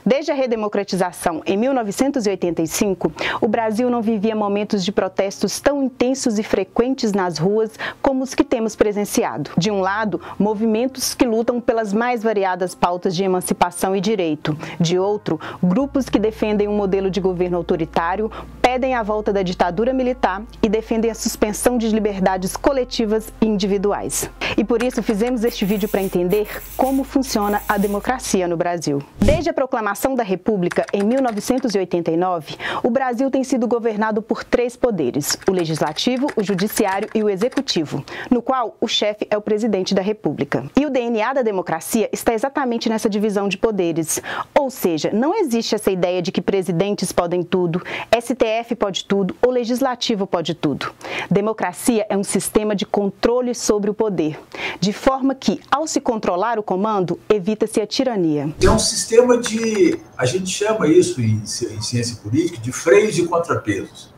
Desde a redemocratização em 1985, o Brasil não vivia momentos de protestos tão intensos e frequentes nas ruas como os que temos presenciado. De um lado, movimentos que lutam pelas mais variadas pautas de emancipação e direito. De outro, grupos que defendem um modelo de governo autoritário, pedem a volta da ditadura militar e defendem a suspensão de liberdades coletivas e individuais. E por isso fizemos este vídeo para entender como funciona a democracia no Brasil. Desde a proclamação da República em 1989, o Brasil tem sido governado por três poderes: o Legislativo, o Judiciário e o Executivo, no qual o chefe é o presidente da República. E o DNA da democracia está exatamente nessa divisão de poderes. Ou seja, não existe essa ideia de que presidentes podem tudo, STF pode tudo ou Legislativo pode tudo. Democracia é um sistema de controle sobre o poder, de forma que, ao se controlar o comando, evita-se a tirania. É um sistema de, a gente chama isso em ciência política, de freios e contrapesos.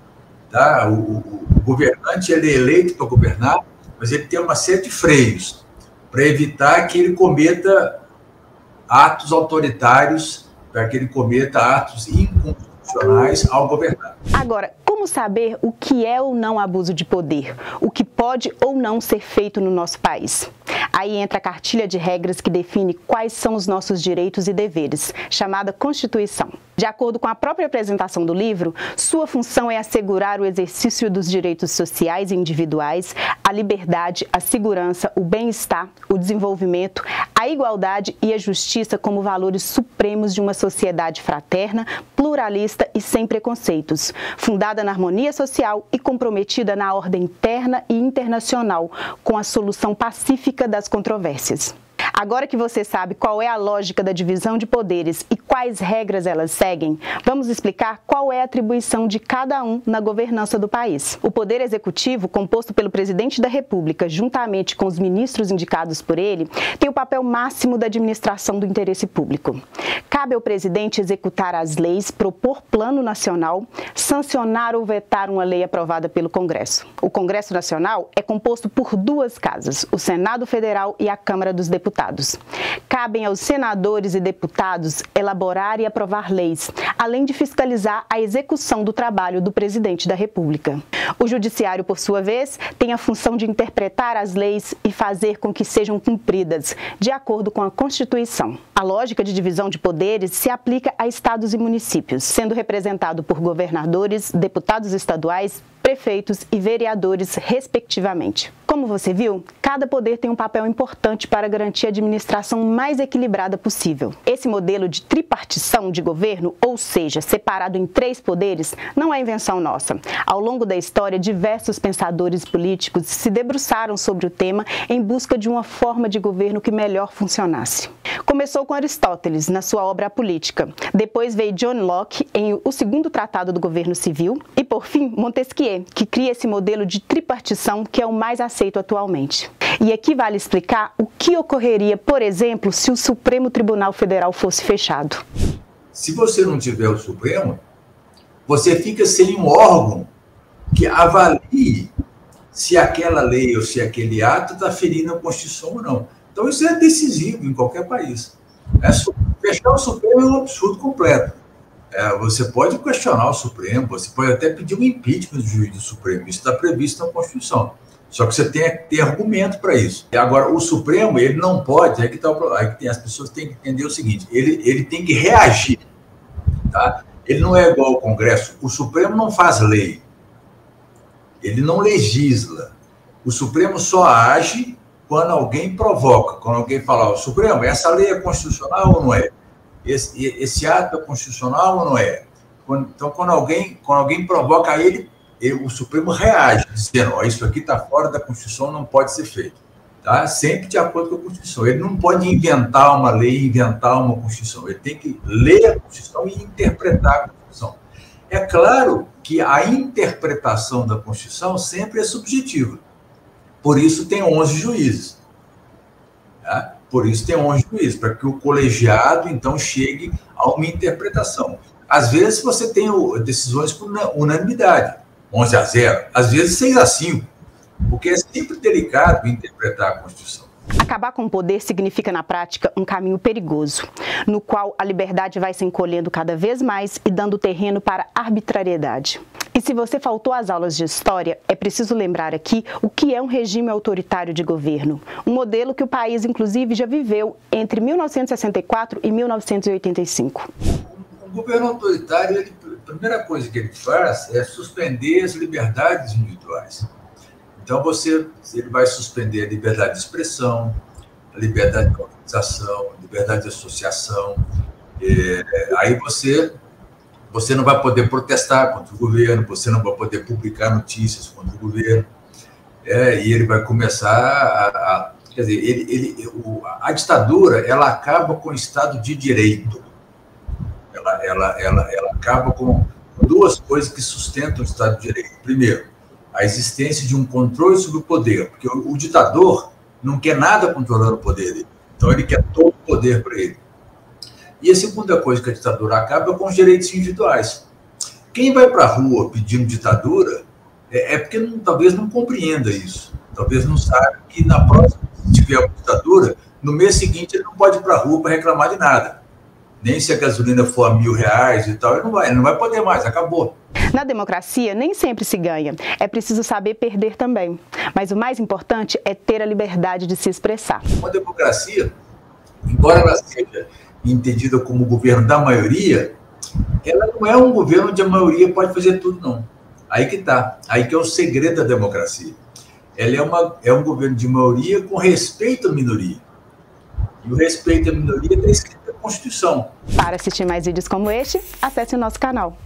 Tá? O governante ele é eleito para governar, mas ele tem uma série de freios para evitar que ele cometa atos autoritários, para que ele cometa atos inconstitucionais ao governar. Agora, como saber o que é ou não abuso de poder? O que pode ou não ser feito no nosso país? Aí entra a cartilha de regras que define quais são os nossos direitos e deveres, chamada Constituição. De acordo com a própria apresentação do livro, sua função é assegurar o exercício dos direitos sociais e individuais, a liberdade, a segurança, o bem-estar, o desenvolvimento, a igualdade e a justiça como valores supremos de uma sociedade fraterna, pluralista e sem preconceitos, fundada na harmonia social e comprometida na ordem interna e internacional, com a solução pacífica das controvérsias. Agora que você sabe qual é a lógica da divisão de poderes e quais regras elas seguem, vamos explicar qual é a atribuição de cada um na governança do país. O Poder Executivo, composto pelo Presidente da República, juntamente com os ministros indicados por ele, tem o papel máximo da administração do interesse público. Cabe ao presidente executar as leis, propor plano nacional, sancionar ou vetar uma lei aprovada pelo Congresso. O Congresso Nacional é composto por duas casas, o Senado Federal e a Câmara dos Deputados. Cabem aos senadores e deputados elaborar e aprovar leis, além de fiscalizar a execução do trabalho do presidente da República. O Judiciário, por sua vez, tem a função de interpretar as leis e fazer com que sejam cumpridas, de acordo com a Constituição. A lógica de divisão de poderes se aplica a estados e municípios, sendo representado por governadores, deputados estaduais, prefeitos e vereadores, respectivamente. Como você viu, cada poder tem um papel importante para garantir a administração mais equilibrada possível. Esse modelo de tripartição de governo, ou seja, separado em três poderes, não é invenção nossa. Ao longo da história, diversos pensadores políticos se debruçaram sobre o tema em busca de uma forma de governo que melhor funcionasse. Começou com Aristóteles, na sua obra A Política. Depois veio John Locke, em O Segundo Tratado do Governo Civil. E, por fim, Montesquieu, que cria esse modelo de tripartição que é o mais aceito atualmente. E aqui vale explicar o que ocorreria, por exemplo, se o Supremo Tribunal Federal fosse fechado. Se você não tiver o Supremo, você fica sem um órgão que avalie se aquela lei ou se aquele ato está ferindo a Constituição ou não. Então, isso é decisivo em qualquer país. Fechar o Supremo é um absurdo completo. Você pode questionar o Supremo, você pode até pedir um impeachment do juiz do Supremo. Isso está previsto na Constituição. Só que você tem que ter argumento para isso. Agora, o Supremo, ele não pode... as pessoas têm que entender o seguinte, ele tem que reagir. Tá? Ele não é igual ao Congresso. O Supremo não faz lei. Ele não legisla. O Supremo só age quando alguém provoca, quando alguém fala, Supremo, essa lei é constitucional ou não é? Esse ato é constitucional ou não é? Então, quando alguém provoca ele, o Supremo reage, dizendo, isso aqui está fora da Constituição, não pode ser feito. Tá? Sempre de acordo com a Constituição. Ele não pode inventar uma lei, inventar uma Constituição. Ele tem que ler a Constituição e interpretar a Constituição. É claro que a interpretação da Constituição sempre é subjetiva. Por isso tem 11 juízes. Tá? Por isso tem 11 juízes, para que o colegiado, então, chegue a uma interpretação. Às vezes você tem decisões por unanimidade, 11-0, às vezes 6-5, porque é sempre delicado interpretar a Constituição. Acabar com o poder significa, na prática, um caminho perigoso, no qual a liberdade vai se encolhendo cada vez mais e dando terreno para a arbitrariedade. E se você faltou às aulas de história, é preciso lembrar aqui o que é um regime autoritário de governo, um modelo que o país, inclusive, já viveu entre 1964 e 1985. O governo autoritário, a primeira coisa que ele faz é suspender as liberdades individuais. Então, ele vai suspender a liberdade de expressão, a liberdade de organização, a liberdade de associação. Aí você não vai poder protestar contra o governo, você não vai poder publicar notícias contra o governo. E ele vai começar quer dizer, a ditadura, ela acaba com o Estado de Direito. Ela acaba com duas coisas que sustentam o Estado de Direito. Primeiro, a existência de um controle sobre o poder, porque o ditador não quer nada controlando o poder dele, então ele quer todo o poder para ele. E a segunda coisa que a ditadura acaba é com os direitos individuais. Quem vai para a rua pedindo ditadura é porque talvez não compreenda isso, talvez não saiba que na próxima, se tiver uma ditadura, no mês seguinte ele não pode ir para a rua para reclamar de nada. Nem se a gasolina for R$1.000 e tal, ele não vai poder mais, acabou. Na democracia, nem sempre se ganha. É preciso saber perder também. Mas o mais importante é ter a liberdade de se expressar. Uma democracia, embora ela seja entendida como governo da maioria, ela não é um governo onde a maioria pode fazer tudo, não. Aí que está. Aí que é o segredo da democracia. Ela é um governo de maioria com respeito à minoria. E o respeito à minoria está escrito na Constituição. Para assistir mais vídeos como este, acesse o nosso canal.